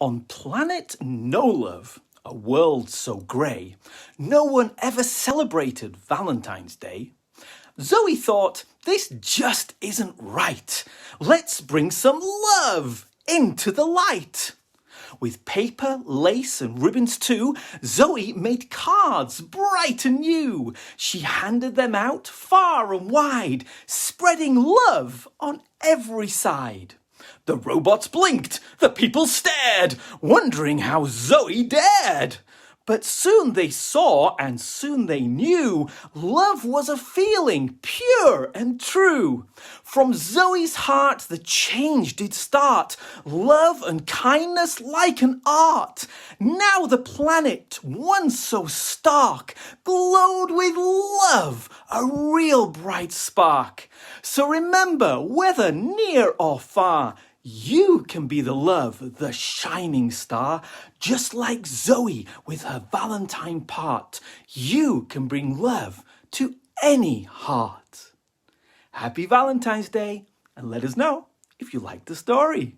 On Planet Nolove, a world so grey, no one ever celebrated Valentine's Day. Zoey thought, this just isn't right. Let's bring some love into the light. With paper, lace and ribbons too, Zoey made cards bright and new. She handed them out far and wide, spreading love on every side. The robots blinked, the people stared, wondering how Zoey dared. But soon they saw and soon they knew love was a feeling pure and true. From Zoey's heart the change did start, love and kindness like an art. Now the planet, once so stark, glowed with love, a real bright spark. So remember, whether near or far, you can be the love, the shining star. Just like Zoey with her Valentine part, you can bring love to any heart. Happy Valentine's Day, and let us know if you liked the story.